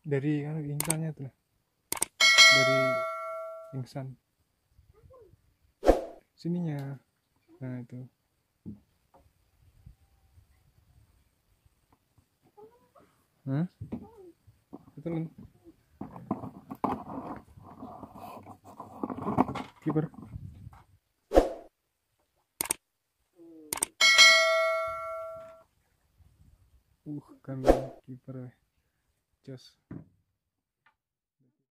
dari kan insannya tuh, dari insan sininya. Nah itu. Hah? Betul. Kiper. Kami kiper. Jos.